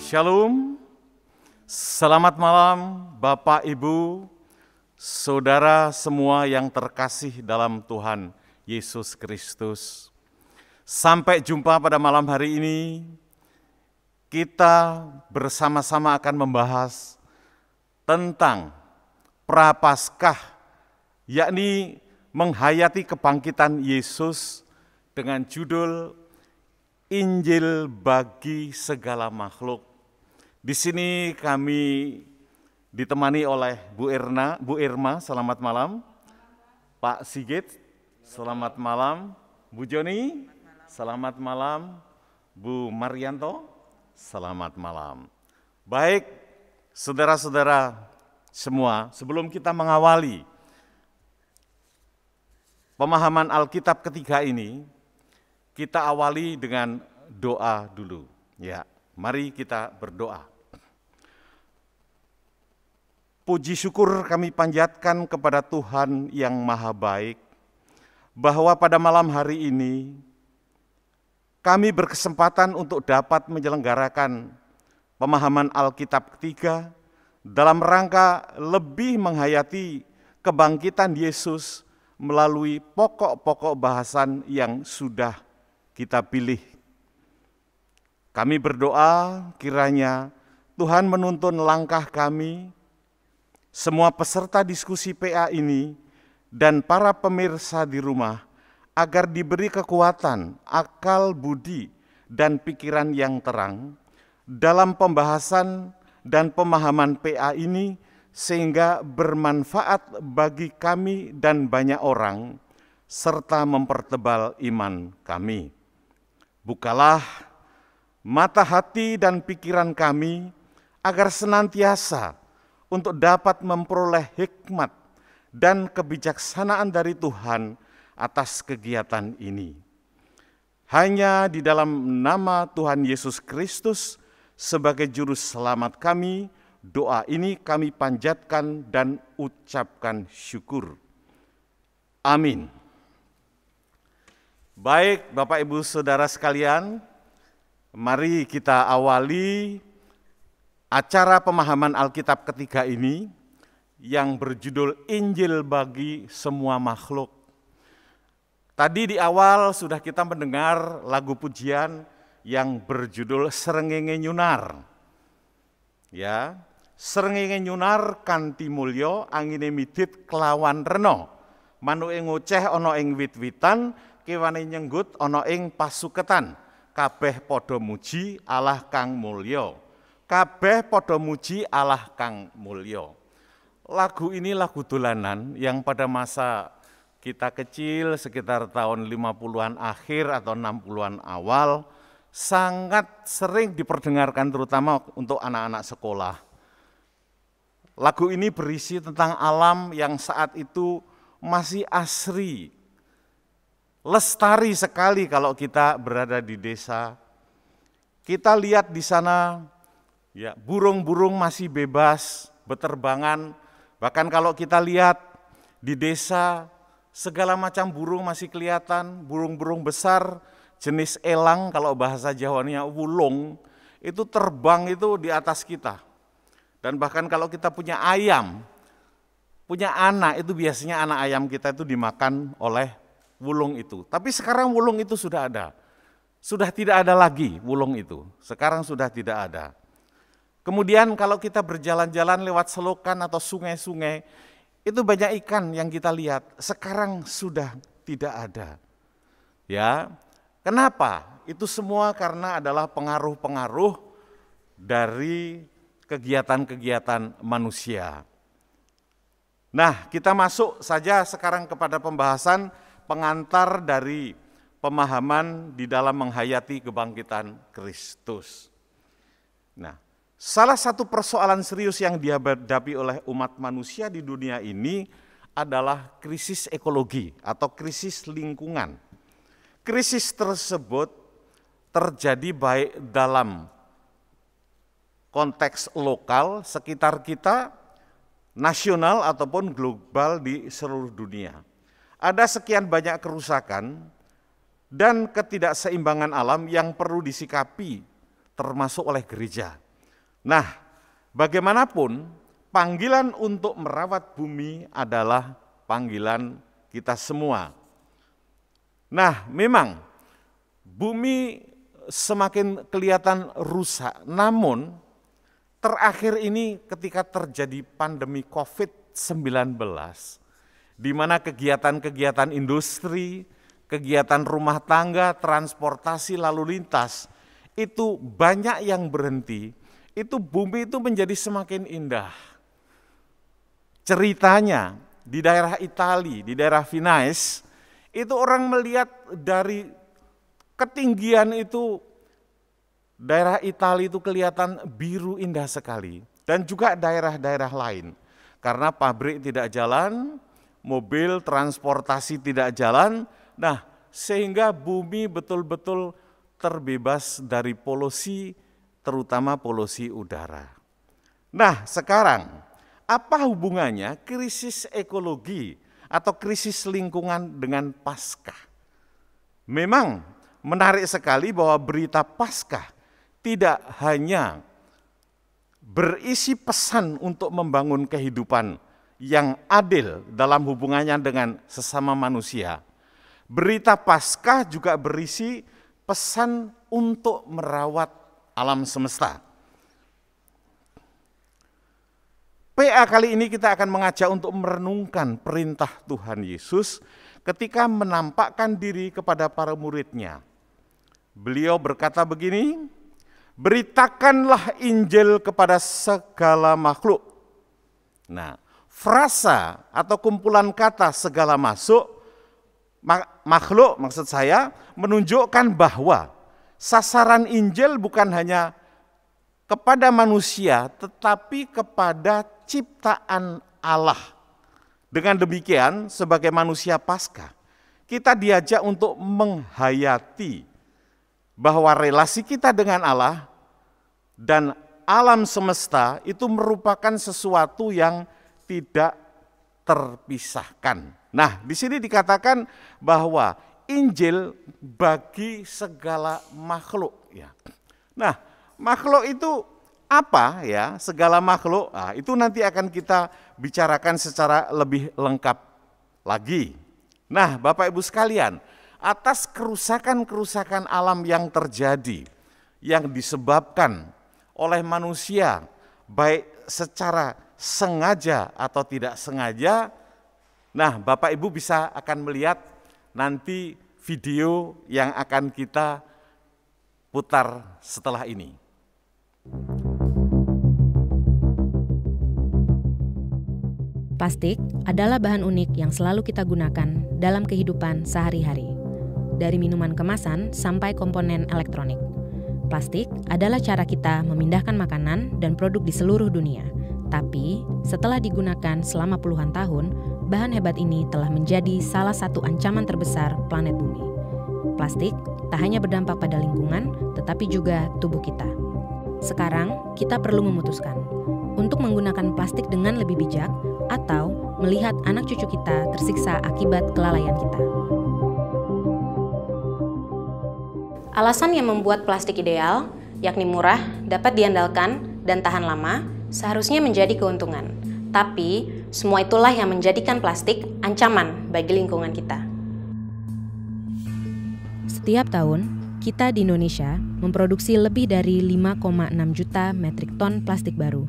Shalom, selamat malam Bapak, Ibu, Saudara semua yang terkasih dalam Tuhan Yesus Kristus. Sampai jumpa pada malam hari ini, kita bersama-sama akan membahas tentang Prapaskah, yakni menghayati kebangkitan Yesus dengan judul Injil bagi segala makhluk. Di sini kami ditemani oleh Bu Irma, selamat malam. Pak Sigit, selamat malam. Bu Joni, selamat malam. Bu Marianto, selamat malam. Baik, saudara-saudara semua, sebelum kita mengawali pemahaman Alkitab ketiga ini, kita awali dengan doa dulu. Ya, mari kita berdoa. Puji syukur kami panjatkan kepada Tuhan yang Maha Baik, bahwa pada malam hari ini kami berkesempatan untuk dapat menyelenggarakan pemahaman Alkitab ketiga dalam rangka lebih menghayati kebangkitan Yesus melalui pokok-pokok bahasan yang sudah kita pilih. Kami berdoa kiranya Tuhan menuntun langkah kami, semua peserta diskusi PA ini, dan para pemirsa di rumah, agar diberi kekuatan, akal budi, dan pikiran yang terang dalam pembahasan dan pemahaman PA ini, sehingga bermanfaat bagi kami dan banyak orang, serta mempertebal iman kami. Bukalah mata hati dan pikiran kami agar senantiasa untuk dapat memperoleh hikmat dan kebijaksanaan dari Tuhan atas kegiatan ini. Hanya di dalam nama Tuhan Yesus Kristus sebagai juru selamat kami, doa ini kami panjatkan dan ucapkan syukur. Amin. Baik, Bapak Ibu Saudara sekalian, mari kita awali acara pemahaman Alkitab ketiga ini yang berjudul Injil bagi semua makhluk. Tadi di awal sudah kita mendengar lagu pujian yang berjudul Srengenge Nyunar. Ya, Srengenge nyunar kanthi mulya, angine midit kelawan rena. Manuke ngoceh ana ing wit-witan, kewane nyenggut ana ing pasuketan, kabeh padha muji Allah kang mulya. Kabeh padha muji Allah kang mulya. Lagu ini lagu dolanan yang pada masa kita kecil sekitar tahun 50-an akhir atau 60-an awal sangat sering diperdengarkan terutama untuk anak-anak sekolah. Lagu ini berisi tentang alam yang saat itu masih asri, lestari sekali kalau kita berada di desa. Kita lihat di sana ya, burung-burung masih bebas beterbangan. Bahkan kalau kita lihat di desa segala macam burung masih kelihatan, burung-burung besar jenis elang kalau bahasa Jawanya wulung itu terbang itu di atas kita. Dan bahkan kalau kita punya ayam, punya anak itu biasanya anak ayam kita itu dimakan oleh wulung itu. Tapi sekarang wulung itu sudah ada. Sudah tidak ada lagi wulung itu. Sekarang sudah tidak ada. Kemudian kalau kita berjalan-jalan lewat selokan atau sungai-sungai, itu banyak ikan yang kita lihat. Sekarang sudah tidak ada. Ya, kenapa? Itu semua karena adalah pengaruh-pengaruh dari kegiatan-kegiatan manusia. Nah, kita masuk saja sekarang kepada pembahasan pengantar dari pemahaman di dalam menghayati kebangkitan Kristus. Nah, salah satu persoalan serius yang dihadapi oleh umat manusia di dunia ini adalah krisis ekologi atau krisis lingkungan. Krisis tersebut terjadi baik dalam konteks lokal sekitar kita, nasional ataupun global di seluruh dunia. Ada sekian banyak kerusakan dan ketidakseimbangan alam yang perlu disikapi termasuk oleh gereja. Nah, bagaimanapun panggilan untuk merawat bumi adalah panggilan kita semua. Nah, memang bumi semakin kelihatan rusak, namun terakhir ini ketika terjadi pandemi COVID-19, di mana kegiatan-kegiatan industri, kegiatan rumah tangga, transportasi lalu lintas, itu banyak yang berhenti, itu bumi itu menjadi semakin indah. Ceritanya di daerah Italia, di daerah Venice, itu orang melihat dari ketinggian itu, daerah Italia itu kelihatan biru indah sekali. Dan juga daerah-daerah lain. Karena pabrik tidak jalan, mobil transportasi tidak jalan, nah sehingga bumi betul-betul terbebas dari polusi, terutama polusi udara. Nah sekarang, apa hubungannya krisis ekologi atau krisis lingkungan dengan Paskah? Memang menarik sekali bahwa berita Paskah tidak hanya berisi pesan untuk membangun kehidupan yang adil dalam hubungannya dengan sesama manusia. Berita Paskah juga berisi pesan untuk merawat alam semesta. PA kali ini kita akan mengajak untuk merenungkan perintah Tuhan Yesus ketika menampakkan diri kepada para murid-Nya. Beliau berkata begini, "Beritakanlah Injil kepada segala makhluk." Nah, frasa atau kumpulan kata segala makhluk maksud saya menunjukkan bahwa sasaran Injil bukan hanya kepada manusia tetapi kepada ciptaan Allah. Dengan demikian sebagai manusia Paskah kita diajak untuk menghayati bahwa relasi kita dengan Allah dan alam semesta itu merupakan sesuatu yang tidak terpisahkan. Nah, di sini dikatakan bahwa Injil bagi segala makhluk. Ya. Nah, makhluk itu apa ya? Segala makhluk. Nah, itu nanti akan kita bicarakan secara lebih lengkap lagi. Nah, Bapak Ibu sekalian, atas kerusakan-kerusakan alam yang terjadi, yang disebabkan oleh manusia, baik secara sengaja atau tidak sengaja. Nah, Bapak Ibu bisa akan melihat nanti video yang akan kita putar setelah ini. Plastik adalah bahan unik yang selalu kita gunakan dalam kehidupan sehari-hari. Dari minuman kemasan sampai komponen elektronik. Plastik adalah cara kita memindahkan makanan dan produk di seluruh dunia. Tapi, setelah digunakan selama puluhan tahun, bahan hebat ini telah menjadi salah satu ancaman terbesar planet bumi. Plastik tak hanya berdampak pada lingkungan, tetapi juga tubuh kita. Sekarang, kita perlu memutuskan untuk menggunakan plastik dengan lebih bijak atau melihat anak cucu kita tersiksa akibat kelalaian kita. Alasan yang membuat plastik ideal, yakni murah, dapat diandalkan, dan tahan lama, seharusnya menjadi keuntungan. Tapi, semua itulah yang menjadikan plastik ancaman bagi lingkungan kita. Setiap tahun, kita di Indonesia memproduksi lebih dari 5,6 juta metrik ton plastik baru.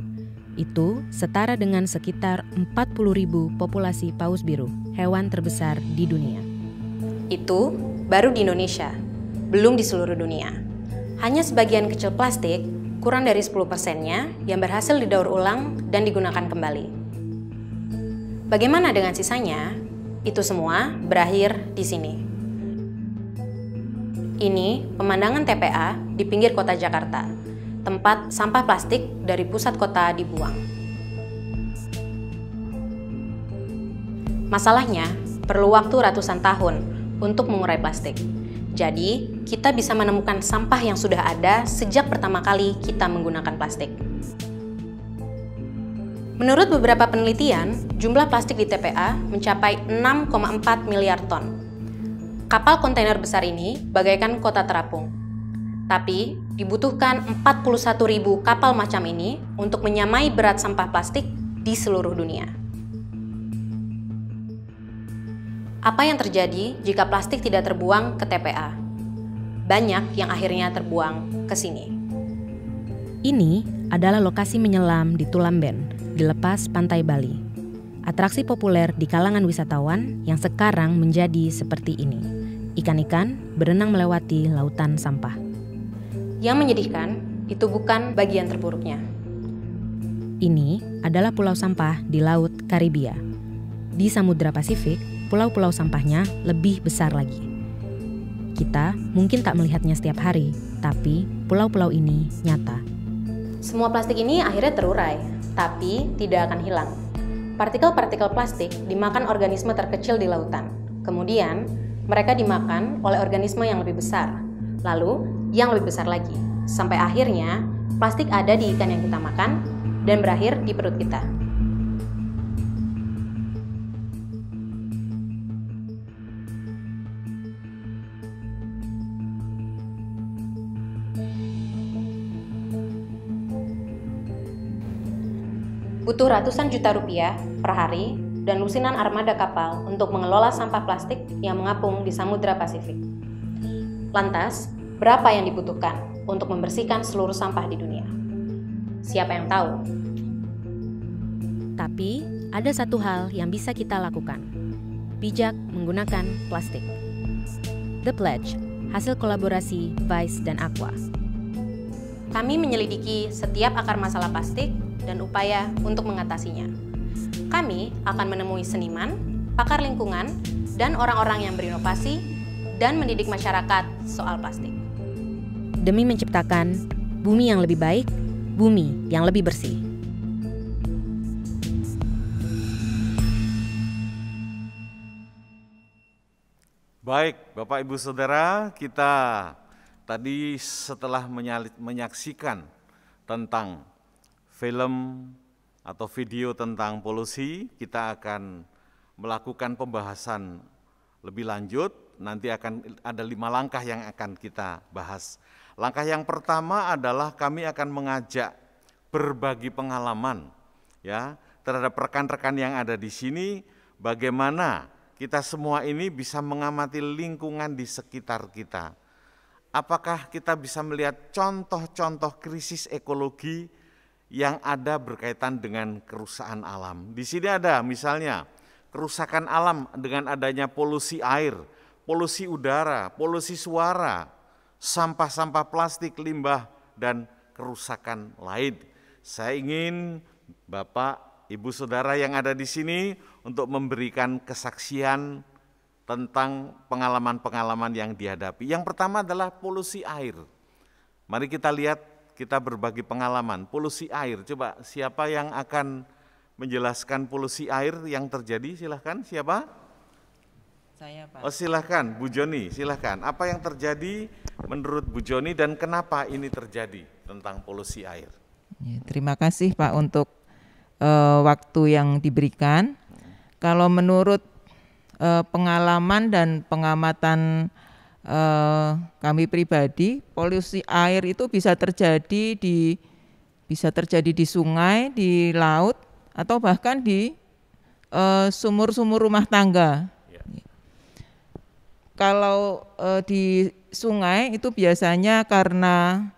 Itu setara dengan sekitar 40.000 populasi paus biru, hewan terbesar di dunia. Itu baru di Indonesia, belum di seluruh dunia. Hanya sebagian kecil plastik, kurang dari 10%-nya yang berhasil didaur ulang dan digunakan kembali. Bagaimana dengan sisanya? Itu semua berakhir di sini. Ini pemandangan TPA di pinggir kota Jakarta, tempat sampah plastik dari pusat kota dibuang. Masalahnya, perlu waktu ratusan tahun untuk mengurai plastik. Jadi, kita bisa menemukan sampah yang sudah ada sejak pertama kali kita menggunakan plastik. Menurut beberapa penelitian, jumlah plastik di TPA mencapai 6,4 miliar ton. Kapal kontainer besar ini bagaikan kota terapung. Tapi dibutuhkan 41.000 kapal macam ini untuk menyamai berat sampah plastik di seluruh dunia. Apa yang terjadi jika plastik tidak terbuang ke TPA? Banyak yang akhirnya terbuang ke sini. Ini adalah lokasi menyelam di Tulamben, di lepas pantai Bali. Atraksi populer di kalangan wisatawan yang sekarang menjadi seperti ini. Ikan-ikan berenang melewati lautan sampah. Yang menyedihkan, itu bukan bagian terburuknya. Ini adalah pulau sampah di Laut Karibia. Di Samudra Pasifik, pulau-pulau sampahnya lebih besar lagi. Kita mungkin tak melihatnya setiap hari, tapi pulau-pulau ini nyata. Semua plastik ini akhirnya terurai, tapi tidak akan hilang. Partikel-partikel plastik dimakan organisme terkecil di lautan. Kemudian, mereka dimakan oleh organisme yang lebih besar. Lalu, yang lebih besar lagi. Sampai akhirnya, plastik ada di ikan yang kita makan dan berakhir di perut kita. Butuh ratusan juta rupiah per hari dan lusinan armada kapal untuk mengelola sampah plastik yang mengapung di Samudra Pasifik. Lantas, berapa yang dibutuhkan untuk membersihkan seluruh sampah di dunia? Siapa yang tahu? Tapi, ada satu hal yang bisa kita lakukan. Bijak menggunakan plastik. The Pledge, hasil kolaborasi Vice dan Aqua. Kami menyelidiki setiap akar masalah plastik dan upaya untuk mengatasinya. Kami akan menemui seniman, pakar lingkungan, dan orang-orang yang berinovasi dan mendidik masyarakat soal plastik. Demi menciptakan bumi yang lebih baik, bumi yang lebih bersih. Baik, Bapak Ibu Saudara, kita tadi setelah menyaksikan tentang film atau video tentang polusi, kita akan melakukan pembahasan lebih lanjut. Nanti akan ada 5 langkah yang akan kita bahas. Langkah yang pertama adalah kami akan mengajak berbagi pengalaman ya terhadap rekan-rekan yang ada di sini, bagaimana kita semua ini bisa mengamati lingkungan di sekitar kita. Apakah kita bisa melihat contoh-contoh krisis ekologi yang ada berkaitan dengan kerusakan alam. Di sini ada misalnya kerusakan alam dengan adanya polusi air, polusi udara, polusi suara, sampah-sampah plastik, limbah, dan kerusakan lain. Saya ingin Bapak, Ibu, Saudara yang ada di sini untuk memberikan kesaksian tentang pengalaman-pengalaman yang dihadapi. Yang pertama adalah polusi air. Mari kita lihat, kita berbagi pengalaman. Polusi air, coba siapa yang akan menjelaskan polusi air yang terjadi? Silahkan, siapa? Saya, Pak. Oh, silahkan, Bu Joni, silahkan. Apa yang terjadi menurut Bu Joni dan kenapa ini terjadi tentang polusi air? Ya, terima kasih Pak untuk waktu yang diberikan. Kalau menurut pengalaman dan pengamatan kami pribadi, polusi air itu bisa terjadi di sungai, di laut, atau bahkan di sumur-sumur rumah tangga. Ya. Kalau di sungai itu biasanya karena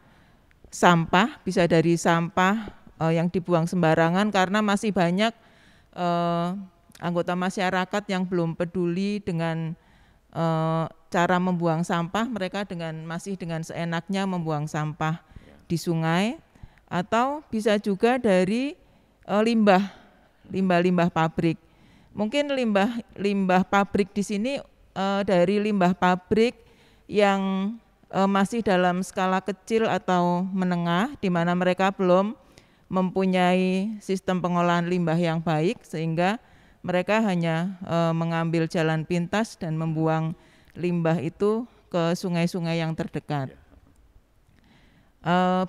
sampah, bisa dari sampah yang dibuang sembarangan karena masih banyak anggota masyarakat yang belum peduli dengan cara membuang sampah. Mereka masih dengan seenaknya membuang sampah di sungai, atau bisa juga dari limbah pabrik. Mungkin limbah pabrik di sini dari limbah pabrik yang masih dalam skala kecil atau menengah, di mana mereka belum mempunyai sistem pengolahan limbah yang baik, sehingga mereka hanya mengambil jalan pintas dan membuang limbah itu ke sungai-sungai yang terdekat.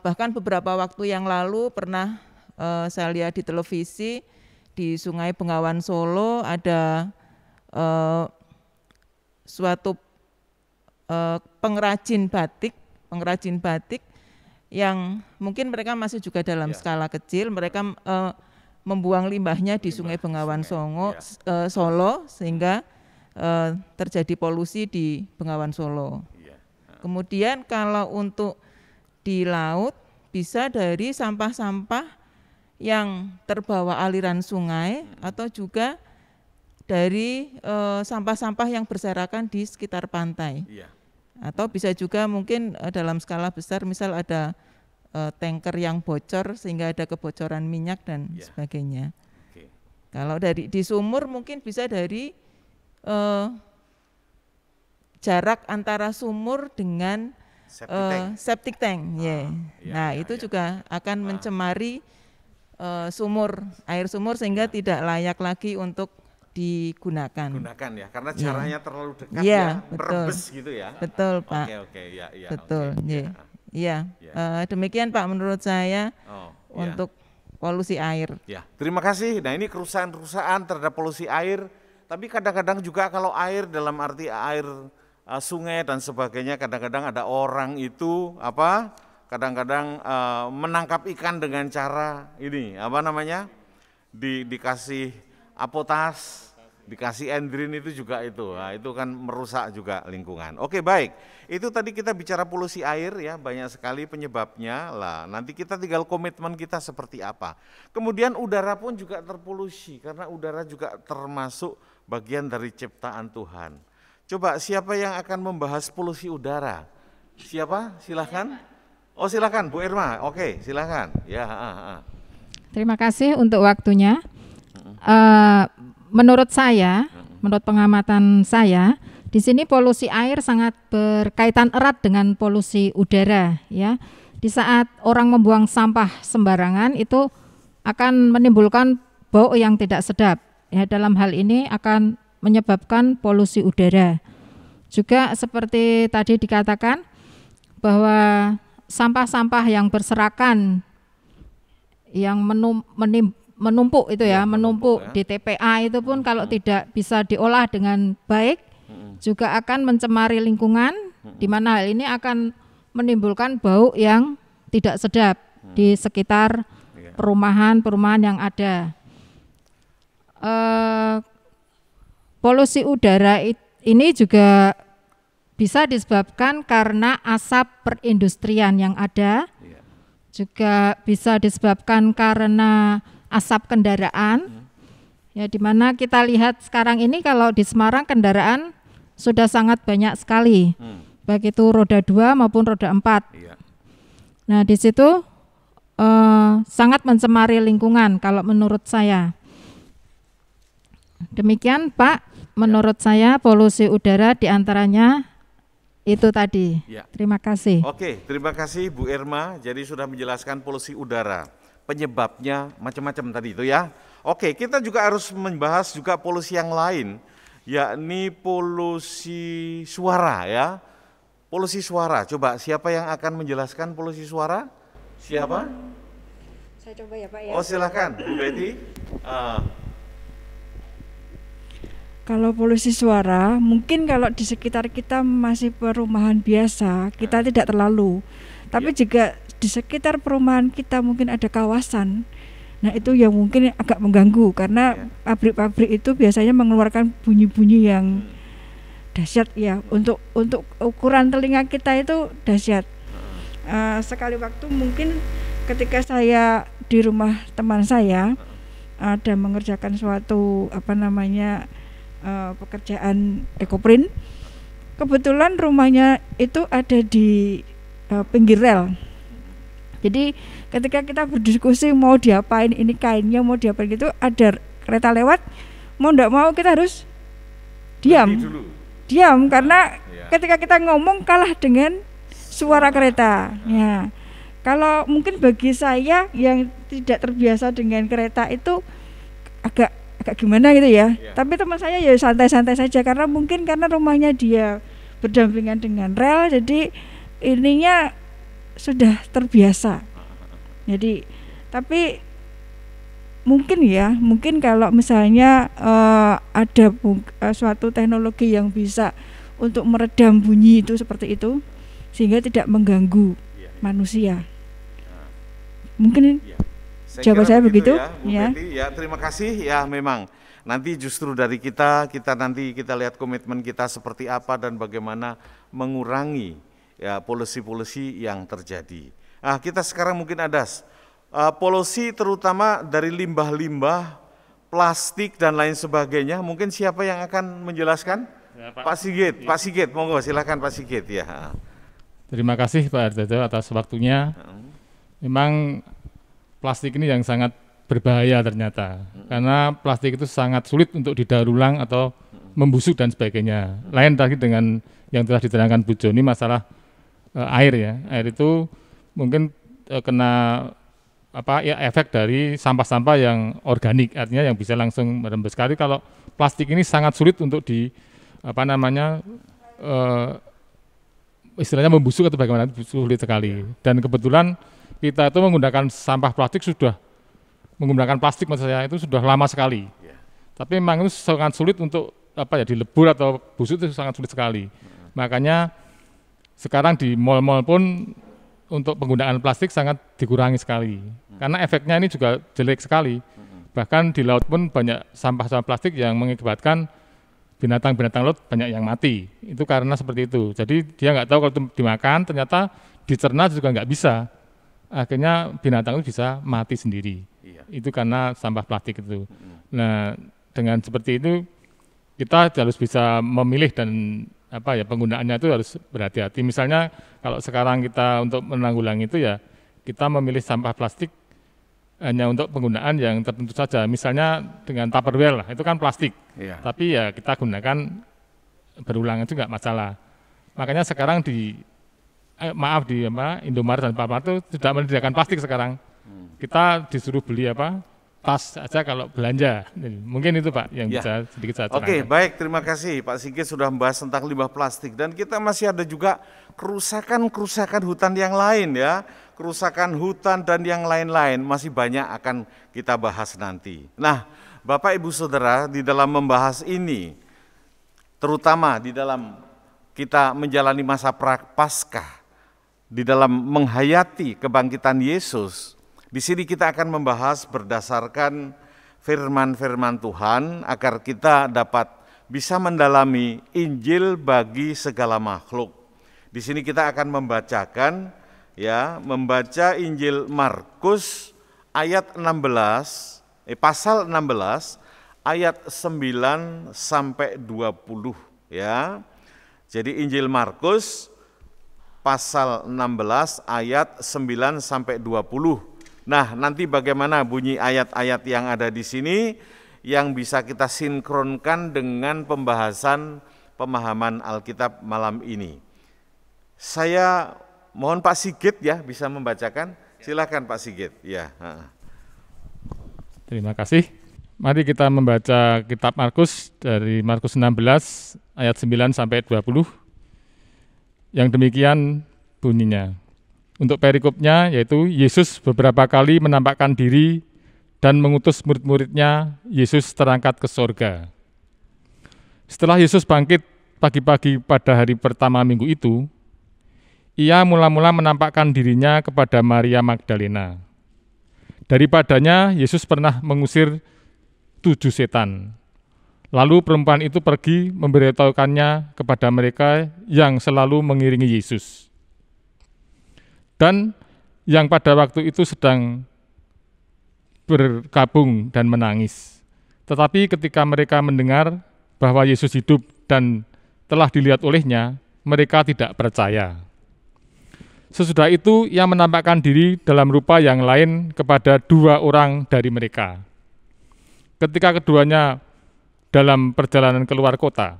Bahkan beberapa waktu yang lalu pernah saya lihat di televisi di Sungai Bengawan Solo ada suatu pengrajin pengrajin batik yang mungkin mereka masih juga dalam skala kecil, mereka membuang limbahnya di Sungai Bengawan Solo sehingga terjadi polusi di Bengawan Solo. Kemudian kalau untuk di laut bisa dari sampah-sampah yang terbawa aliran sungai atau juga dari sampah-sampah yang berserakan di sekitar pantai. Atau bisa juga mungkin dalam skala besar, misal ada tanker yang bocor sehingga ada kebocoran minyak dan sebagainya. Kalau di sumur mungkin bisa dari jarak antara sumur dengan septic tank. Nah itu juga akan mencemari air sumur sehingga tidak layak lagi untuk digunakan. Ya, karena jaraknya terlalu dekat ya, berbes gitu ya. Betul Pak. Betul. Demikian Pak menurut saya untuk polusi air. Terima kasih. Nah ini kerusakan terhadap polusi air, tapi kadang-kadang juga kalau air dalam arti air sungai dan sebagainya, kadang-kadang ada orang itu kadang-kadang menangkap ikan dengan cara ini dikasih apotas, dikasih endrin, itu juga itu. Nah, itu kan merusak juga lingkungan. Oke, baik. Itu tadi kita bicara polusi air ya, banyak sekali penyebabnya. Lah, nanti kita tinggal komitmen kita seperti apa. Kemudian udara pun juga terpolusi karena udara juga termasuk bagian dari ciptaan Tuhan. Coba siapa yang akan membahas polusi udara? Siapa? Silahkan. Oh, silahkan Bu Irma. Oke, silahkan. Ya. Terima kasih untuk waktunya. Menurut saya, menurut pengamatan saya, di sini polusi air sangat berkaitan erat dengan polusi udara, ya. Di saat orang membuang sampah sembarangan itu akan menimbulkan bau yang tidak sedap. Ya, dalam hal ini akan menyebabkan polusi udara. Juga seperti tadi dikatakan bahwa sampah-sampah yang berserakan yang menumpuk itu ya, menumpuk di TPA itu pun kalau tidak bisa diolah dengan baik juga akan mencemari lingkungan, di mana hal ini akan menimbulkan bau yang tidak sedap di sekitar perumahan-perumahan yang ada. Polusi udara ini juga bisa disebabkan karena asap perindustrian yang ada, juga bisa disebabkan karena asap kendaraan, ya, di mana kita lihat sekarang ini kalau di Semarang kendaraan sudah sangat banyak sekali, baik itu roda 2 maupun roda 4. Nah di situ sangat mencemari lingkungan kalau menurut saya. Demikian Pak, menurut saya polusi udara diantaranya itu tadi. Terima kasih. Oke, terima kasih Bu Irma. Jadi sudah menjelaskan polusi udara, penyebabnya macam-macam tadi itu ya. Oke, kita juga harus membahas juga polusi yang lain, yakni polusi suara ya. Polusi suara, coba siapa yang akan menjelaskan polusi suara? Siapa? Saya coba ya Pak ya. Oh silakan Bu Betty. Kalau polusi suara, mungkin kalau di sekitar kita masih perumahan biasa, kita tidak terlalu. Tapi jika di sekitar perumahan kita mungkin ada kawasan, nah itu yang mungkin agak mengganggu karena pabrik-pabrik itu biasanya mengeluarkan bunyi-bunyi yang dahsyat ya. Untuk ukuran telinga kita itu dahsyat. Sekali waktu mungkin ketika saya di rumah teman saya ada mengerjakan suatu pekerjaan ekoprint, kebetulan rumahnya itu ada di pinggir rel. Jadi ketika kita berdiskusi mau diapain ini kainnya, mau diapain gitu, ada kereta lewat, mau enggak mau kita harus diam karena ketika kita ngomong kalah dengan suara kereta. Ya, kalau mungkin bagi saya yang tidak terbiasa dengan kereta itu agak gimana gitu ya. Tapi teman saya ya santai-santai saja karena mungkin karena rumahnya dia berdampingan dengan rel, jadi ininya sudah terbiasa. Jadi tapi mungkin kalau misalnya ada suatu teknologi yang bisa untuk meredam bunyi itu seperti itu, sehingga tidak mengganggu manusia. Mungkin jawaban saya begitu ya, Bu Betty. Ya, terima kasih. Ya, memang nanti justru dari kita lihat komitmen kita seperti apa dan bagaimana mengurangi ya polusi-polusi yang terjadi. Nah, kita sekarang mungkin ada polusi terutama dari limbah-limbah, plastik dan lain sebagainya. Mungkin siapa yang akan menjelaskan? Ya, Pak Sigit. Pak Sigit, monggo silakan Pak Sigit ya. Terima kasih Pak Ardodo atas waktunya. Memang plastik ini yang sangat berbahaya ternyata, karena plastik itu sangat sulit untuk didaur ulang atau membusuk dan sebagainya. Lain tadi dengan yang telah diterangkan Bu Joni masalah air ya, air itu mungkin kena efek dari sampah-sampah yang organik, artinya yang bisa langsung merembes. Sekali kalau plastik ini sangat sulit untuk istilahnya membusuk atau bagaimana, sulit sekali. Dan kebetulan kita itu menggunakan sampah plastik menggunakan plastik maksud saya itu sudah lama sekali. Tapi memang itu sangat sulit untuk dilebur atau busuk itu sangat sulit sekali. Makanya sekarang di mal-mal pun untuk penggunaan plastik sangat dikurangi sekali. Karena efeknya ini juga jelek sekali. Bahkan di laut pun banyak sampah-sampah plastik yang mengakibatkan binatang-binatang laut banyak yang mati. Itu karena seperti itu. Jadi dia nggak tahu kalau itu dimakan, ternyata dicerna juga nggak bisa. Akhirnya binatang itu bisa mati sendiri. Itu karena sampah plastik itu. Nah, dengan seperti itu kita harus bisa memilih dan penggunaannya itu harus berhati-hati. Misalnya kalau sekarang kita untuk menanggulangi itu ya kita memilih sampah plastik hanya untuk penggunaan yang tertentu saja. Misalnya dengan Tupperware lah, itu kan plastik. Tapi ya kita gunakan berulang itu nggak masalah. Makanya sekarang di Indomaret dan Alfamart itu tidak menyediakan plastik sekarang. Kita disuruh beli tas aja kalau belanja. Mungkin itu Pak yang bisa sedikit saya terangkan. Oke, baik, terima kasih Pak Sigit sudah membahas tentang limbah plastik. Dan kita masih ada juga kerusakan hutan yang lain ya. Kerusakan hutan dan yang lain-lain masih banyak akan kita bahas nanti. Nah, Bapak Ibu Saudara, di dalam membahas ini, terutama di dalam kita menjalani masa Paskah, di dalam menghayati kebangkitan Yesus, di sini kita akan membahas berdasarkan firman-firman Tuhan agar kita dapat bisa mendalami Injil bagi segala makhluk. Di sini kita akan membaca Injil Markus ayat 16, pasal 16 ayat 9 sampai 20 ya. Jadi Injil Markus pasal 16 ayat 9 sampai 20. Nah, nanti bagaimana bunyi ayat-ayat yang ada di sini yang bisa kita sinkronkan dengan pemahaman Alkitab malam ini. Saya mohon Pak Sigit ya bisa membacakan. Silakan Pak Sigit. Ya. Terima kasih. Mari kita membaca kitab Markus dari Markus 16 ayat 9 sampai 20. Yang demikian bunyinya. Untuk perikopnya yaitu Yesus beberapa kali menampakkan diri dan mengutus murid-muridnya. Yesus terangkat ke sorga. Setelah Yesus bangkit pagi-pagi pada hari pertama minggu itu, ia mula-mula menampakkan dirinya kepada Maria Magdalena. Daripadanya Yesus pernah mengusir 7 setan. Lalu perempuan itu pergi memberitahukannya kepada mereka yang selalu mengiringi Yesus. Dan yang pada waktu itu sedang berkabung dan menangis. Tetapi ketika mereka mendengar bahwa Yesus hidup dan telah dilihat olehnya, mereka tidak percaya. Sesudah itu ia menampakkan diri dalam rupa yang lain kepada 2 orang dari mereka. Ketika keduanya dalam perjalanan keluar kota,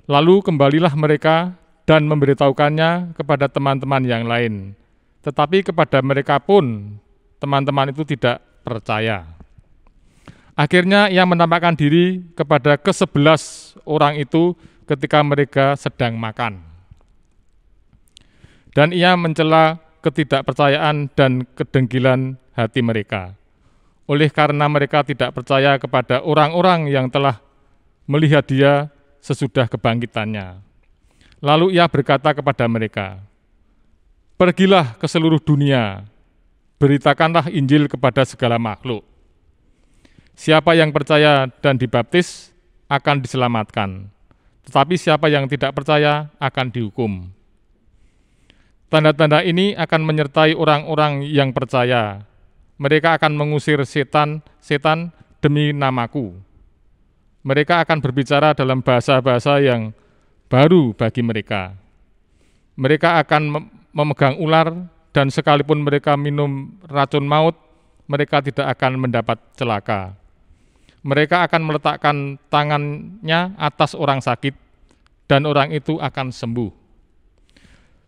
lalu kembalilah mereka dan memberitahukannya kepada teman-teman yang lain. Tetapi kepada mereka pun teman-teman itu tidak percaya. Akhirnya ia menampakkan diri kepada ke-11 orang itu ketika mereka sedang makan. Dan ia mencela ketidakpercayaan dan kedengkilan hati mereka. Oleh karena mereka tidak percaya kepada orang-orang yang telah melihat dia sesudah kebangkitannya. Lalu ia berkata kepada mereka, Pergilah ke seluruh dunia, beritakanlah Injil kepada segala makhluk. Siapa yang percaya dan dibaptis akan diselamatkan, tetapi siapa yang tidak percaya akan dihukum. Tanda-tanda ini akan menyertai orang-orang yang percaya. Mereka akan mengusir setan demi namaku. Mereka akan berbicara dalam bahasa-bahasa yang baru bagi mereka. Mereka akan memegang ular, dan sekalipun mereka minum racun maut, mereka tidak akan mendapat celaka. Mereka akan meletakkan tangannya atas orang sakit, dan orang itu akan sembuh.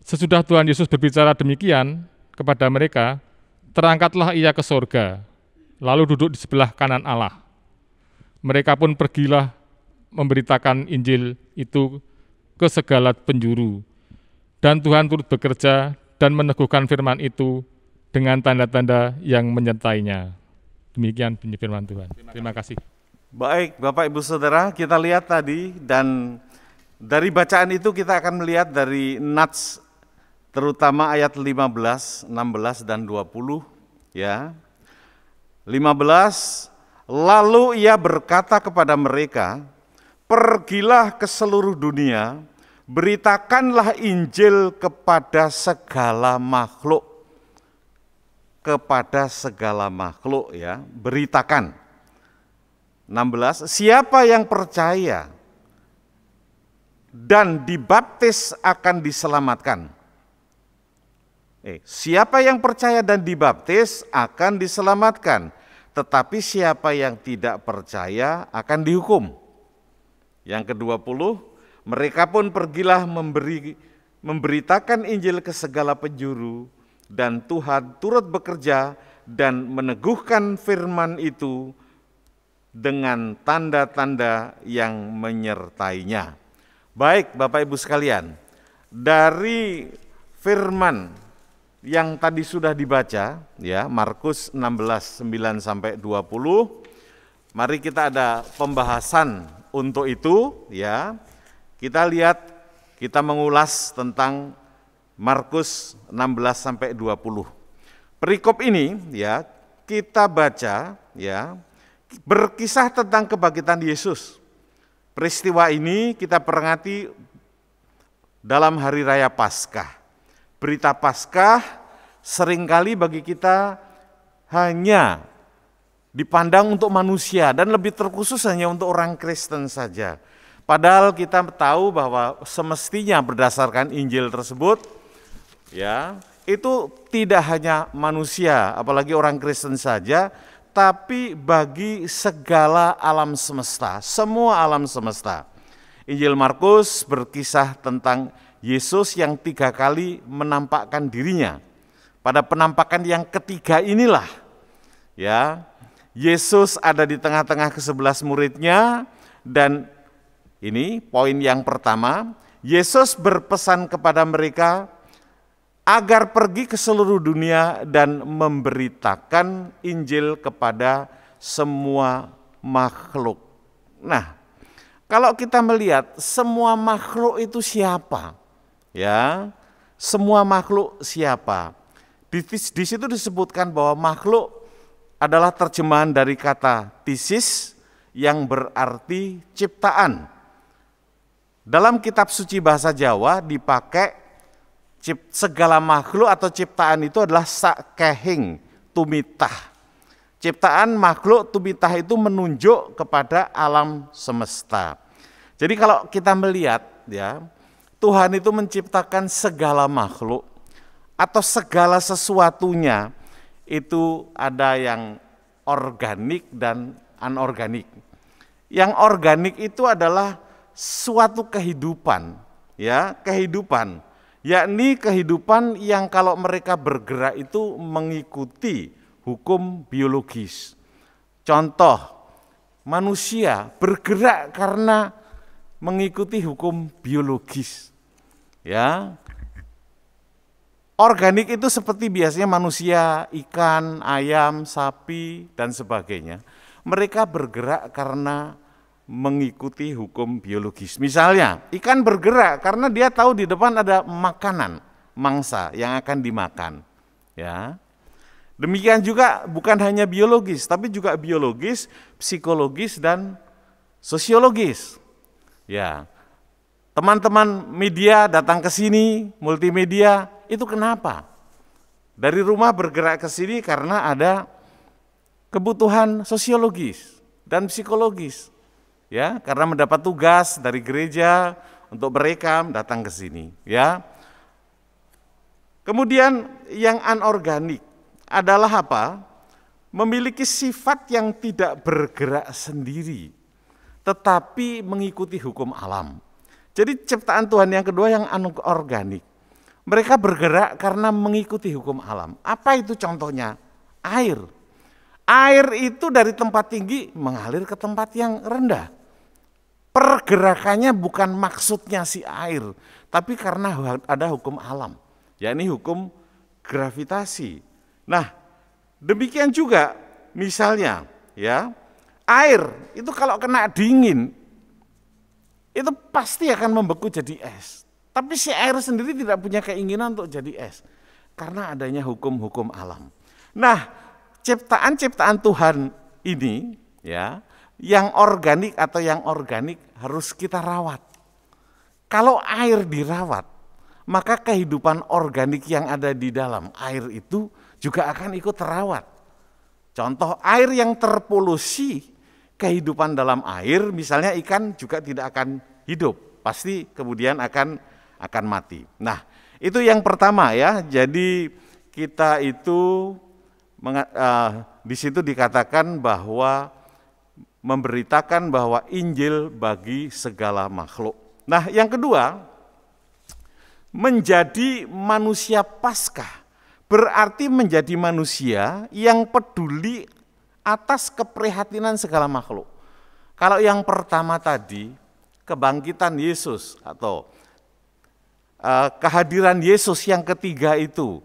Sesudah Tuhan Yesus berbicara demikian kepada mereka, terangkatlah ia ke sorga, lalu duduk di sebelah kanan Allah. Mereka pun pergilah memberitakan Injil itu ke segala penjuru, dan Tuhan turut bekerja dan meneguhkan firman itu dengan tanda-tanda yang menyertainya. Demikian bunyi firman Tuhan. Terima kasih. Baik, Bapak Ibu Saudara, kita lihat tadi, dan dari bacaan itu kita akan melihat dari nats, terutama ayat 15, 16, dan 20. Ya. 15, lalu ia berkata kepada mereka, pergilah ke seluruh dunia, beritakanlah Injil kepada segala makhluk. Kepada segala makhluk, ya, beritakan. 16, siapa yang percaya dan dibaptis akan diselamatkan. Siapa yang percaya dan dibaptis akan diselamatkan, tetapi siapa yang tidak percaya akan dihukum. Yang ke-20, mereka pun pergilah memberitakan Injil ke segala penjuru, dan Tuhan turut bekerja dan meneguhkan firman itu dengan tanda-tanda yang menyertainya. Baik, Bapak Ibu sekalian, dari firman yang tadi sudah dibaca, ya, Markus 16, 9 sampai 20, mari kita ada pembahasan untuk itu, ya. Kita lihat, kita mengulas tentang Markus 16 sampai 20. Perikop ini, ya, kita baca, ya, berkisah tentang kebangkitan Yesus. Peristiwa ini kita peringati dalam hari raya Paskah. Berita Paskah seringkali bagi kita hanya dipandang untuk manusia dan lebih terkhusus hanya untuk orang Kristen saja. Padahal kita tahu bahwa semestinya berdasarkan Injil tersebut, ya, itu tidak hanya manusia, apalagi orang Kristen saja, tapi bagi segala alam semesta, semua alam semesta. Injil Markus berkisah tentang Yesus yang 3 kali menampakkan dirinya. Pada penampakan yang ketiga inilah, ya, Yesus ada di tengah-tengah ke-11 muridnya, dan ini poin yang pertama, Yesus berpesan kepada mereka agar pergi ke seluruh dunia dan memberitakan Injil kepada semua makhluk. Nah, kalau kita melihat semua makhluk itu siapa? Ya, semua makhluk siapa? Di situ disebutkan bahwa makhluk adalah terjemahan dari kata thesis yang berarti ciptaan. Dalam kitab suci bahasa Jawa dipakai segala makhluk atau ciptaan itu adalah sakehing tumitah. Ciptaan makhluk tumitah itu menunjuk kepada alam semesta. Jadi kalau kita melihat, ya, Tuhan itu menciptakan segala makhluk atau segala sesuatunya, itu ada yang organik dan anorganik. Yang organik itu adalah suatu kehidupan, ya, kehidupan. Yakni kehidupan yang kalau mereka bergerak itu mengikuti hukum biologis. Contoh, manusia bergerak karena mengikuti hukum biologis. Ya. Organik itu seperti biasanya manusia, ikan, ayam, sapi, dan sebagainya. Mereka bergerak karena mengikuti hukum biologis. Misalnya, ikan bergerak karena dia tahu di depan ada makanan, mangsa yang akan dimakan. Ya. Demikian juga bukan hanya biologis, tapi juga biologis, psikologis dan sosiologis. Ya. Teman-teman media datang ke sini, multimedia, itu kenapa? Dari rumah bergerak ke sini karena ada kebutuhan sosiologis dan psikologis. Ya, karena mendapat tugas dari gereja untuk berekam datang ke sini, ya. Kemudian yang anorganik adalah apa? Memiliki sifat yang tidak bergerak sendiri, tetapi mengikuti hukum alam. Jadi ciptaan Tuhan yang kedua yang anorganik. Mereka bergerak karena mengikuti hukum alam. Apa itu contohnya? Air. Air itu dari tempat tinggi mengalir ke tempat yang rendah. Pergerakannya bukan maksudnya si air, tapi karena ada hukum alam, yakni hukum gravitasi. Nah, demikian juga misalnya ya, air itu kalau kena dingin itu pasti akan membeku jadi es. Tapi si air sendiri tidak punya keinginan untuk jadi es karena adanya hukum-hukum alam. Nah, ciptaan-ciptaan Tuhan ini ya, yang organik atau yang organik harus kita rawat. Kalau air dirawat, maka kehidupan organik yang ada di dalam air itu juga akan ikut terawat. Contoh air yang terpolusi, kehidupan dalam air, misalnya ikan juga tidak akan hidup, pasti kemudian akan mati. Nah, itu yang pertama ya. Jadi kita itu di situ dikatakan bahwa memberitakan bahwa Injil bagi segala makhluk. Nah, yang kedua, menjadi manusia Paskah berarti menjadi manusia yang peduli atas keprihatinan segala makhluk. Kalau yang pertama tadi, kebangkitan Yesus atau kehadiran Yesus yang ketiga itu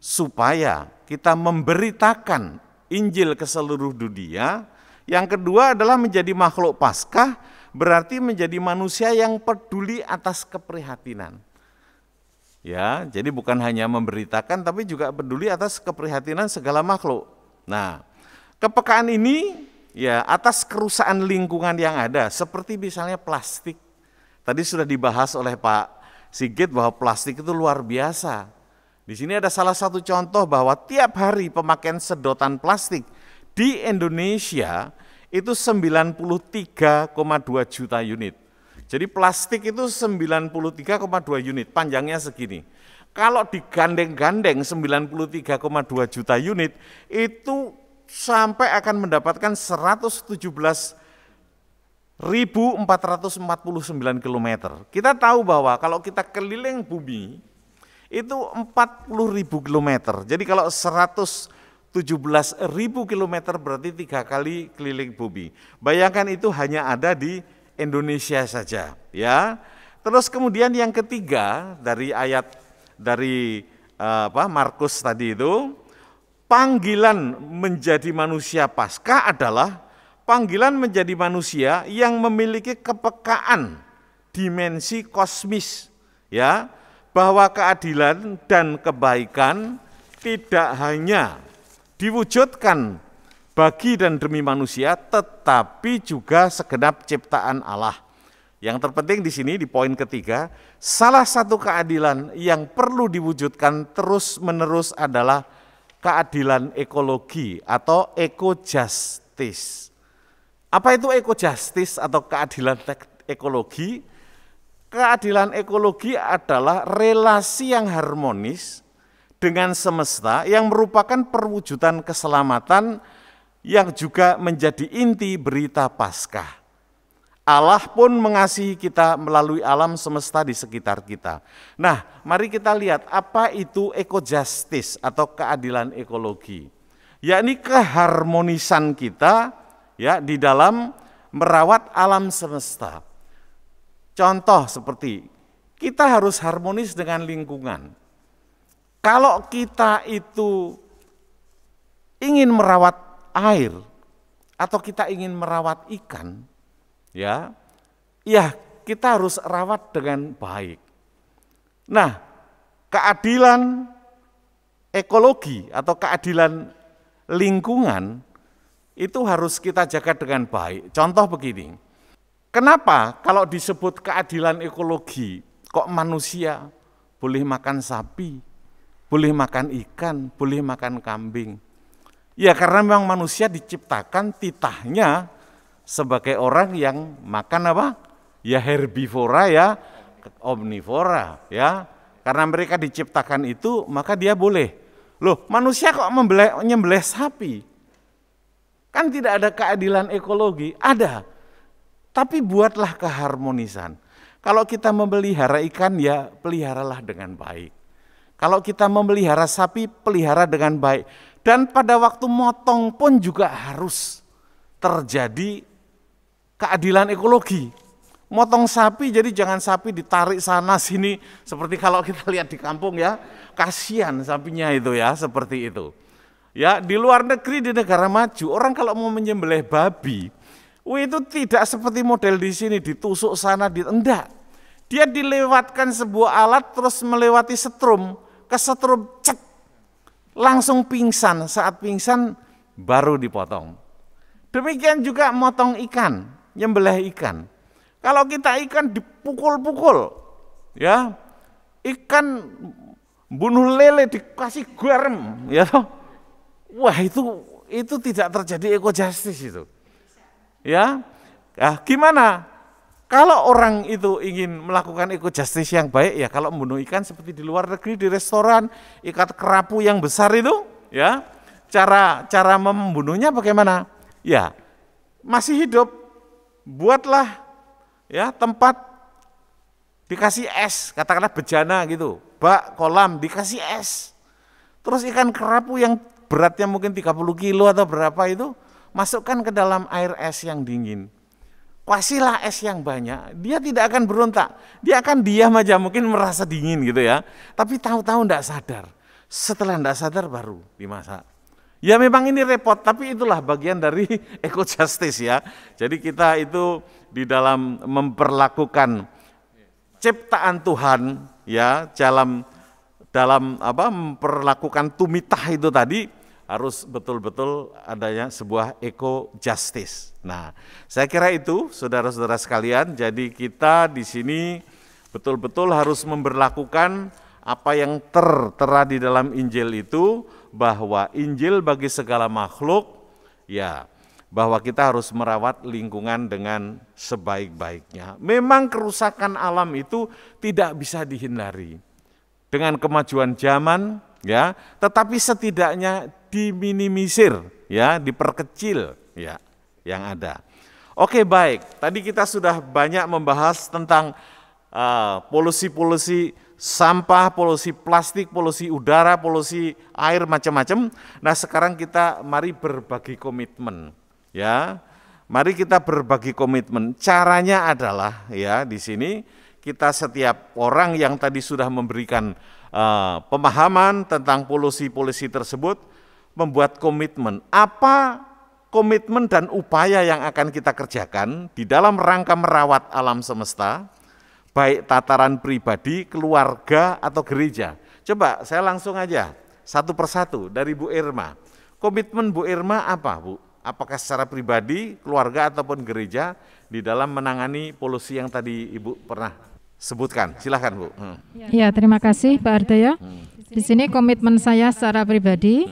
supaya kita memberitakan Injil ke seluruh dunia. Yang kedua adalah menjadi makhluk Paskah, berarti menjadi manusia yang peduli atas keprihatinan. Ya, jadi bukan hanya memberitakan tapi juga peduli atas keprihatinan segala makhluk. Nah, kepekaan ini ya atas kerusakan lingkungan yang ada, seperti misalnya plastik. Tadi sudah dibahas oleh Pak Sigit bahwa plastik itu luar biasa. Di sini ada salah satu contoh bahwa tiap hari pemakaian sedotan plastik di Indonesia itu 93,2 juta unit. Jadi plastik itu 93,2 unit, panjangnya segini. Kalau digandeng-gandeng 93,2 juta unit, itu sampai akan mendapatkan 117.449 km. Kita tahu bahwa kalau kita keliling bumi, itu 40.000 km. Jadi kalau 117.000 km berarti 3 kali keliling bumi. Bayangkan itu hanya ada di Indonesia saja, ya. Terus kemudian yang ketiga dari ayat dari Markus tadi itu, panggilan menjadi manusia Paskah adalah panggilan menjadi manusia yang memiliki kepekaan dimensi kosmis, ya, bahwa keadilan dan kebaikan tidak hanya diwujudkan bagi dan demi manusia, tetapi juga segenap ciptaan Allah. Yang terpenting di sini di poin ketiga, salah satu keadilan yang perlu diwujudkan terus-menerus adalah keadilan ekologi atau eco-justice. Apa itu eco-justice atau keadilan ekologi? Keadilan ekologi adalah relasi yang harmonis dengan semesta yang merupakan perwujudan keselamatan yang juga menjadi inti berita Paskah. Allah pun mengasihi kita melalui alam semesta di sekitar kita. Nah, mari kita lihat apa itu eco-justice atau keadilan ekologi. Yakni keharmonisan kita ya di dalam merawat alam semesta. Contoh seperti kita harus harmonis dengan lingkungan. Kalau kita itu ingin merawat air atau kita ingin merawat ikan, ya kita harus rawat dengan baik. Nah, keadilan ekologi atau keadilan lingkungan itu harus kita jaga dengan baik. Contoh begini, kenapa kalau disebut keadilan ekologi, kok manusia boleh makan sapi, boleh makan ikan, boleh makan kambing? Ya karena memang manusia diciptakan titahnya sebagai orang yang makan apa? Ya herbivora ya, omnivora ya. Karena mereka diciptakan itu, maka dia boleh. Loh, manusia kok nyembelih sapi? Kan tidak ada keadilan ekologi, ada. Tapi buatlah keharmonisan. Kalau kita memelihara ikan, ya peliharalah dengan baik. Kalau kita memelihara sapi, pelihara dengan baik. Dan pada waktu motong pun juga harus terjadi keadilan ekologi. Motong sapi, jadi jangan sapi ditarik sana sini seperti kalau kita lihat di kampung ya, kasihan sapinya itu ya, seperti itu. Ya, di luar negeri, di negara maju, orang kalau mau menyembelih babi, itu tidak seperti model di sini ditusuk sana, enggak. Dia dilewatkan sebuah alat terus melewati setrum, kesetrum cek, langsung pingsan, saat pingsan baru dipotong. Demikian juga motong ikan, nyembelih ikan. Kalau kita ikan dipukul-pukul, ya, ikan bunuh lele dikasih garam, ya, wah itu tidak terjadi eco justice itu, ya. Nah, gimana? Kalau orang itu ingin melakukan eco justice yang baik, ya kalau membunuh ikan seperti di luar negeri di restoran, ikat kerapu yang besar itu, ya, cara membunuhnya bagaimana? Ya, masih hidup, buatlah ya tempat dikasih es, katakanlah bejana gitu, bak kolam dikasih es. Terus ikan kerapu yang beratnya mungkin 30 kilo atau berapa itu, masukkan ke dalam air es yang dingin. Kasihlah es yang banyak, dia tidak akan berontak, dia akan diam aja, mungkin merasa dingin gitu ya. Tapi tahu-tahu enggak sadar, setelah enggak sadar baru dimasak. Ya memang ini repot, tapi itulah bagian dari eco justice ya. Jadi kita itu di dalam memperlakukan ciptaan Tuhan ya, dalam memperlakukan tumitah itu tadi harus betul-betul adanya sebuah eco justice. Nah, saya kira itu saudara-saudara sekalian, jadi kita di sini betul-betul harus memberlakukan apa yang tertera di dalam Injil itu, bahwa Injil bagi segala makhluk, ya, bahwa kita harus merawat lingkungan dengan sebaik-baiknya. Memang kerusakan alam itu tidak bisa dihindari dengan kemajuan zaman, ya, tetapi setidaknya diminimisir, ya, diperkecil, ya, yang ada. Oke, baik. Tadi kita sudah banyak membahas tentang polusi-polusi sampah, polusi plastik, polusi udara, polusi air, macam-macam. Nah, sekarang kita mari berbagi komitmen, ya. Mari kita berbagi komitmen. Caranya adalah ya di sini kita setiap orang yang tadi sudah memberikan pemahaman tentang polusi-polusi tersebut membuat komitmen. Apa komitmen dan upaya yang akan kita kerjakan di dalam rangka merawat alam semesta, baik tataran pribadi, keluarga, atau gereja. Coba saya langsung aja, satu persatu dari Bu Irma. Komitmen Bu Irma apa, Bu? Apakah secara pribadi, keluarga, ataupun gereja di dalam menangani polusi yang tadi Ibu pernah sebutkan? Silakan, Bu. Ya, terima kasih Pak Ardoyo. Di sini komitmen saya secara pribadi,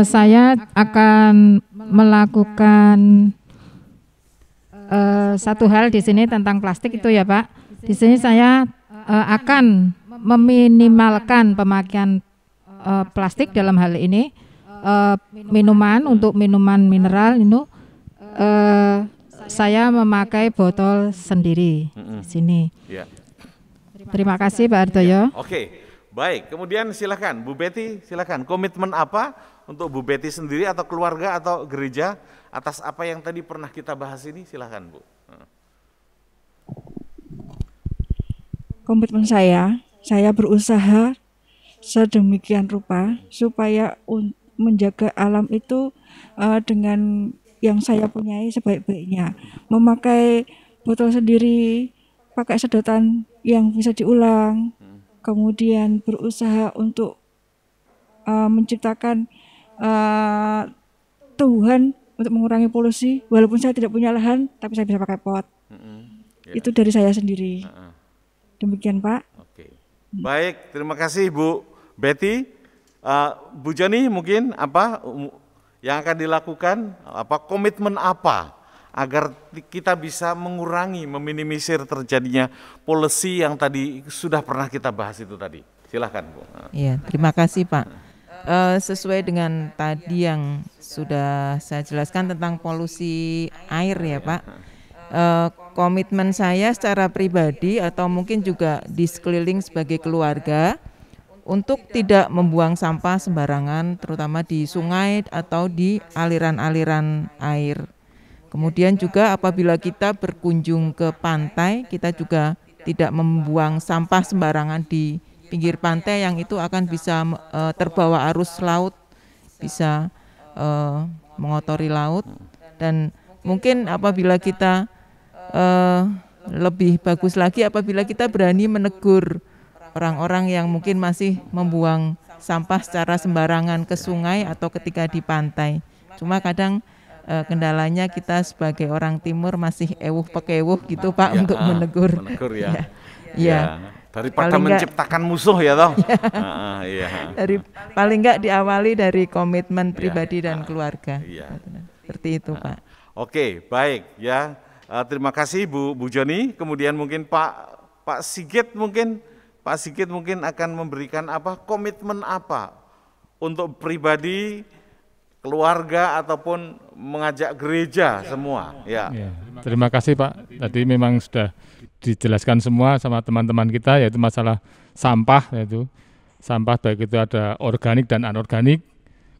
saya akan melakukan satu hal di sini tentang plastik itu ya Pak. Di sini saya akan meminimalkan pemakaian plastik dalam hal ini minuman, untuk minuman mineral itu saya memakai botol sendiri di sini. Ya. Terima kasih Pak Ardoyo. Oke, baik. Kemudian silakan Bu Betty, silakan. Komitmen apa untuk Bu Betty sendiri atau keluarga atau gereja atas apa yang tadi pernah kita bahas ini? Silakan Bu. Komitmen saya berusaha sedemikian rupa supaya menjaga alam itu dengan yang saya punyai sebaik-baiknya. Memakai botol sendiri, pakai sedotan yang bisa diulang, kemudian berusaha untuk menciptakan Tuhan untuk mengurangi polusi. Walaupun saya tidak punya lahan, tapi saya bisa pakai pot. Itu dari saya sendiri. Demikian, Pak. Oke. Baik, terima kasih Bu Betty. Bu Joni, mungkin apa yang akan dilakukan, komitmen apa agar kita bisa mengurangi, meminimalisir terjadinya polusi yang tadi sudah pernah kita bahas itu tadi. Silahkan Bu. Iya, terima kasih Pak. Sesuai dengan tadi yang sudah saya jelaskan tentang polusi air ya Pak. Komitmen saya secara pribadi atau mungkin juga di sekeliling sebagai keluarga untuk tidak membuang sampah sembarangan, terutama di sungai atau di aliran-aliran air. Kemudian juga apabila kita berkunjung ke pantai, kita juga tidak membuang sampah sembarangan di pinggir pantai yang itu akan bisa terbawa arus laut, bisa mengotori laut. Dan mungkin apabila kita lebih bagus lagi apabila kita berani menegur orang-orang yang mungkin masih membuang sampah secara sembarangan ke sungai atau ketika di pantai. Cuma kadang kendalanya kita sebagai orang timur masih ewuh-pekewuh gitu Pak untuk menegur. Menegur ya. Ya. Daripada menciptakan musuh ya toh. Paling enggak diawali dari komitmen pribadi dan keluarga. Seperti itu Pak. Oke, baik ya. Terima kasih Bu Joni. Kemudian mungkin Pak Sigit mungkin akan memberikan komitmen apa untuk pribadi, keluarga ataupun mengajak gereja semua. Ya. Terima kasih Pak. Tadi memang sudah dijelaskan semua sama teman-teman kita, yaitu masalah sampah, yaitu sampah baik itu ada organik dan anorganik.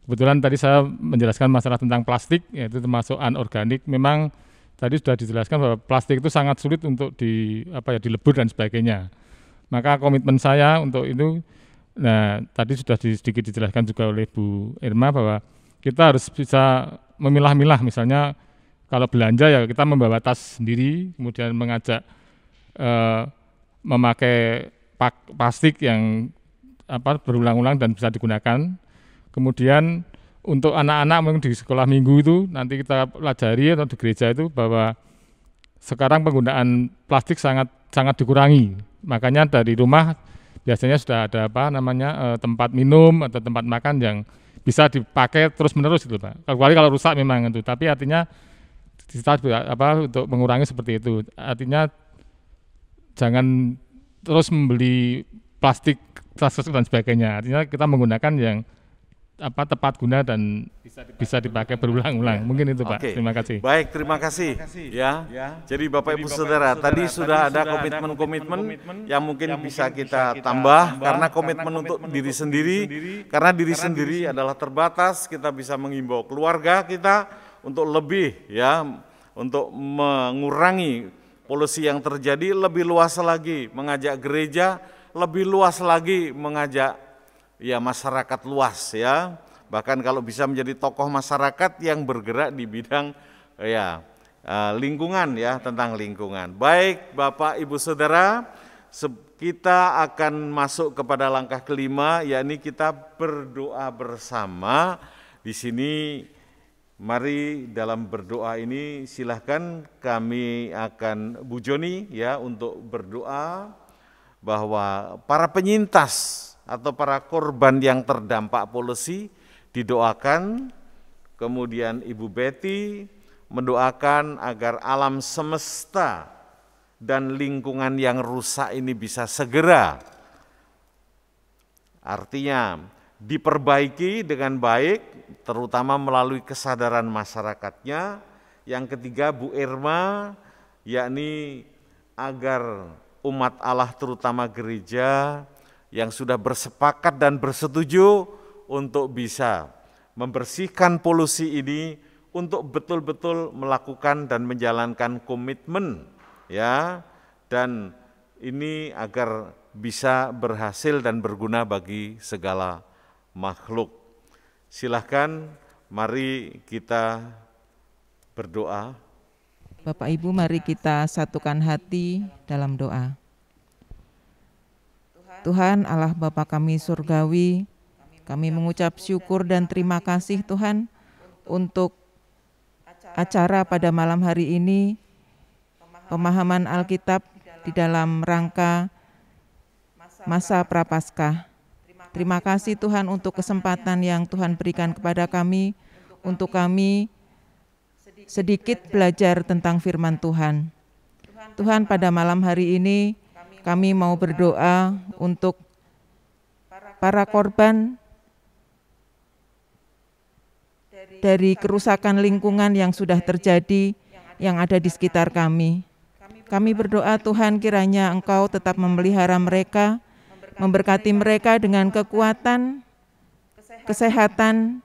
Kebetulan tadi saya menjelaskan masalah tentang plastik, yaitu termasuk anorganik. Memang tadi sudah dijelaskan bahwa plastik itu sangat sulit untuk dilebur dan sebagainya. Maka komitmen saya untuk itu, tadi sudah sedikit dijelaskan juga oleh Bu Irma bahwa kita harus bisa memilah-milah, misalnya kalau belanja ya kita membawa tas sendiri, kemudian mengajak memakai plastik yang berulang-ulang dan bisa digunakan. Kemudian untuk anak-anak mungkin di sekolah minggu itu nanti kita pelajari atau di gereja itu bahwa sekarang penggunaan plastik sangat dikurangi. Makanya dari rumah biasanya sudah ada tempat minum atau tempat makan yang bisa dipakai terus-menerus gitu Pak. Kecuali kalau rusak memang itu, tapi artinya kita untuk mengurangi seperti itu. Artinya jangan terus membeli plastik dan sebagainya. Artinya kita menggunakan yang tepat guna dan bisa dipakai berulang-ulang. Mungkin itu Pak. Terima kasih. Baik, terima kasih. Ya. Jadi Bapak Ibu Saudara, tadi sudah ada komitmen-komitmen yang mungkin bisa kita tambah karena komitmen untuk diri sendiri, karena diri sendiri adalah terbatas. Kita bisa mengimbau keluarga kita untuk lebih untuk mengurangi polusi yang terjadi, lebih luas lagi mengajak gereja, lebih luas lagi mengajak masyarakat luas ya. Bahkan kalau bisa menjadi tokoh masyarakat yang bergerak di bidang lingkungan tentang lingkungan. Baik Bapak Ibu Saudara, kita akan masuk kepada langkah kelima, yakni kita berdoa bersama. Di sini mari dalam berdoa ini silahkan kami akan Bu Joni untuk berdoa bahwa para penyintas atau para korban yang terdampak polusi didoakan, kemudian Ibu Betty mendoakan agar alam semesta dan lingkungan yang rusak ini bisa segera, artinya diperbaiki dengan baik, terutama melalui kesadaran masyarakatnya. Yang ketiga Bu Irma, yakni agar umat Allah terutama gereja yang sudah bersepakat dan bersetuju untuk bisa membersihkan polusi ini, untuk betul-betul melakukan dan menjalankan komitmen dan ini agar bisa berhasil dan berguna bagi segala makhluk. Silahkan mari kita berdoa. Bapak Ibu, mari kita satukan hati dalam doa. Tuhan Allah Bapa kami surgawi, kami mengucap syukur dan terima kasih Tuhan untuk acara pada malam hari ini, pemahaman Alkitab di dalam rangka masa Prapaskah. Terima kasih Tuhan untuk kesempatan yang Tuhan berikan kepada kami, untuk kami sedikit belajar tentang firman Tuhan. Tuhan, pada malam hari ini kami mau berdoa untuk para korban dari kerusakan lingkungan yang sudah terjadi, yang ada di sekitar kami. Kami berdoa Tuhan, kiranya Engkau tetap memelihara mereka, memberkati mereka dengan kekuatan, kesehatan,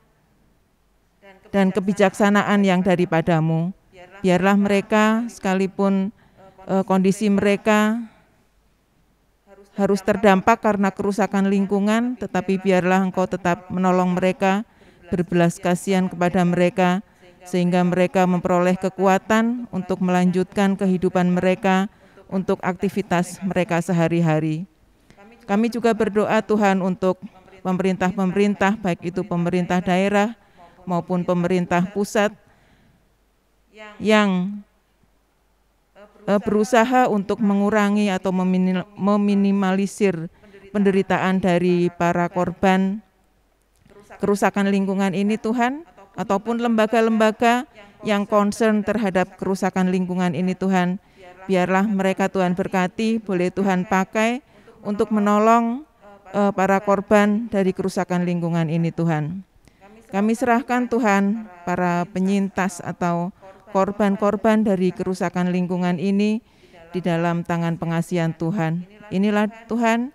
dan kebijaksanaan yang daripada-Mu. Biarlah mereka, sekalipun kondisi mereka harus terdampak karena kerusakan lingkungan, tetapi biarlah Engkau tetap menolong mereka, berbelas kasihan kepada mereka, sehingga mereka memperoleh kekuatan untuk melanjutkan kehidupan mereka, untuk aktivitas mereka sehari-hari. Kami juga berdoa Tuhan untuk pemerintah-pemerintah, baik itu pemerintah daerah maupun pemerintah pusat, yang berusaha untuk mengurangi atau meminimalisir penderitaan dari para korban kerusakan lingkungan ini Tuhan, ataupun lembaga-lembaga yang concern terhadap kerusakan lingkungan ini Tuhan. Biarlah mereka Tuhan berkati, boleh Tuhan pakai untuk menolong para korban dari kerusakan lingkungan ini Tuhan. Kami serahkan Tuhan para penyintas atau korban-korban dari kerusakan lingkungan ini di dalam tangan pengasihan Tuhan. Inilah Tuhan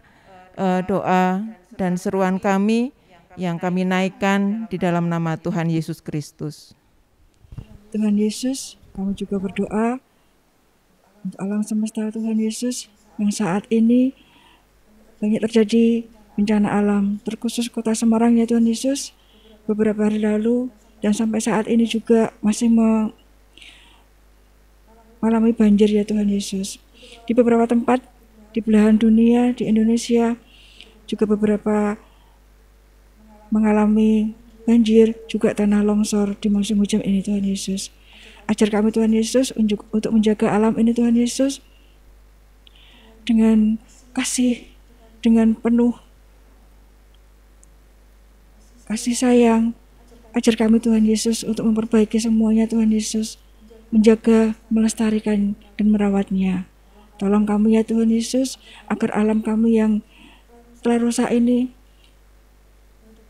doa dan seruan kami yang kami naikkan di dalam nama Tuhan Yesus Kristus. Tuhan Yesus, kami juga berdoa untuk alam semesta Tuhan Yesus yang saat ini banyak terjadi bencana alam, terkhusus kota Semarang ya Tuhan Yesus, beberapa hari lalu dan sampai saat ini juga masih mengalami banjir ya Tuhan Yesus. Di beberapa tempat di belahan dunia, di Indonesia juga beberapa mengalami banjir, juga tanah longsor di musim hujan ini Tuhan Yesus. Ajar kami Tuhan Yesus untuk menjaga alam ini Tuhan Yesus dengan kasih, dengan penuh kasih sayang. Ajar kami Tuhan Yesus untuk memperbaiki semuanya Tuhan Yesus, menjaga, melestarikan, dan merawatnya. Tolong kami ya Tuhan Yesus, agar alam kami yang telah rusak ini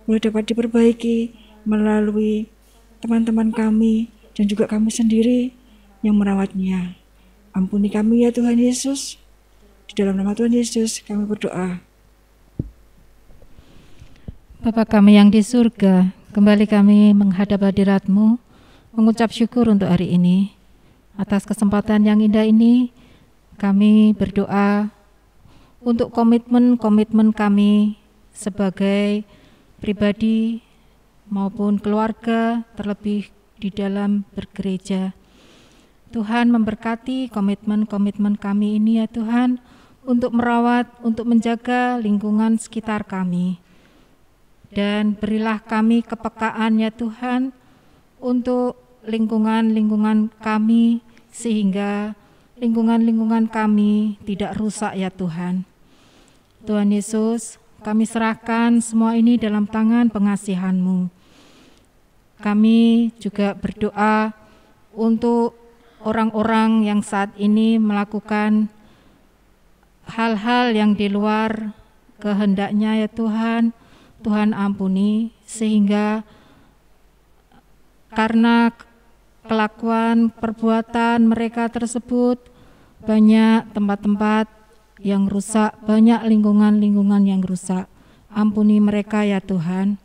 boleh dapat diperbaiki melalui teman-teman kami dan juga kami sendiri yang merawatnya. Ampuni kami ya Tuhan Yesus. Di dalam nama Tuhan Yesus kami berdoa. Bapa kami yang di surga, kembali kami menghadap hadirat-Mu, mengucap syukur untuk hari ini. Atas kesempatan yang indah ini, kami berdoa untuk komitmen-komitmen kami sebagai pribadi maupun keluarga, terlebih di dalam bergereja. Tuhan memberkati komitmen-komitmen kami ini ya Tuhan, untuk merawat, untuk menjaga lingkungan sekitar kami. Dan berilah kami kepekaan ya Tuhan, untuk lingkungan-lingkungan kami, sehingga lingkungan-lingkungan kami tidak rusak ya Tuhan. Tuhan Yesus, kami serahkan semua ini dalam tangan pengasihan-Mu. Kami juga berdoa untuk orang-orang yang saat ini melakukan hal-hal yang di luar kehendaknya ya Tuhan. Tuhan ampuni, sehingga karena kelakuan perbuatan mereka tersebut banyak tempat-tempat yang rusak, banyak lingkungan-lingkungan yang rusak. Ampuni mereka ya Tuhan.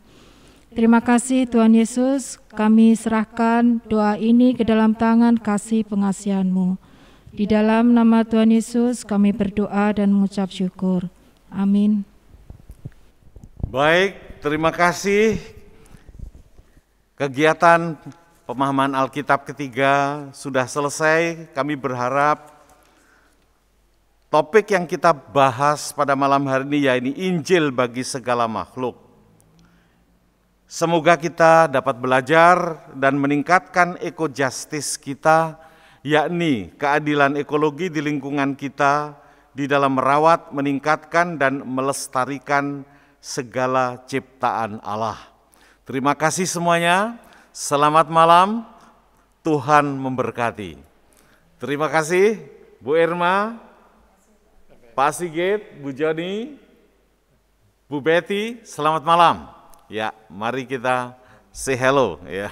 Terima kasih Tuhan Yesus, kami serahkan doa ini ke dalam tangan kasih pengasihan-Mu. Di dalam nama Tuhan Yesus kami berdoa dan mengucap syukur. Amin. Baik, terima kasih. Kegiatan pemahaman Alkitab ketiga sudah selesai. Kami berharap Topik yang kita bahas pada malam hari ini yaitu Injil bagi segala makhluk. Semoga kita dapat belajar dan meningkatkan eco-justice kita, yakni keadilan ekologi di lingkungan kita, di dalam merawat, meningkatkan, dan melestarikan segala ciptaan Allah. Terima kasih semuanya, selamat malam, Tuhan memberkati. Terima kasih Bu Irma, Pak Sigit, Bu Joni, Bu Betty, selamat malam. Ya, mari kita say hello ya.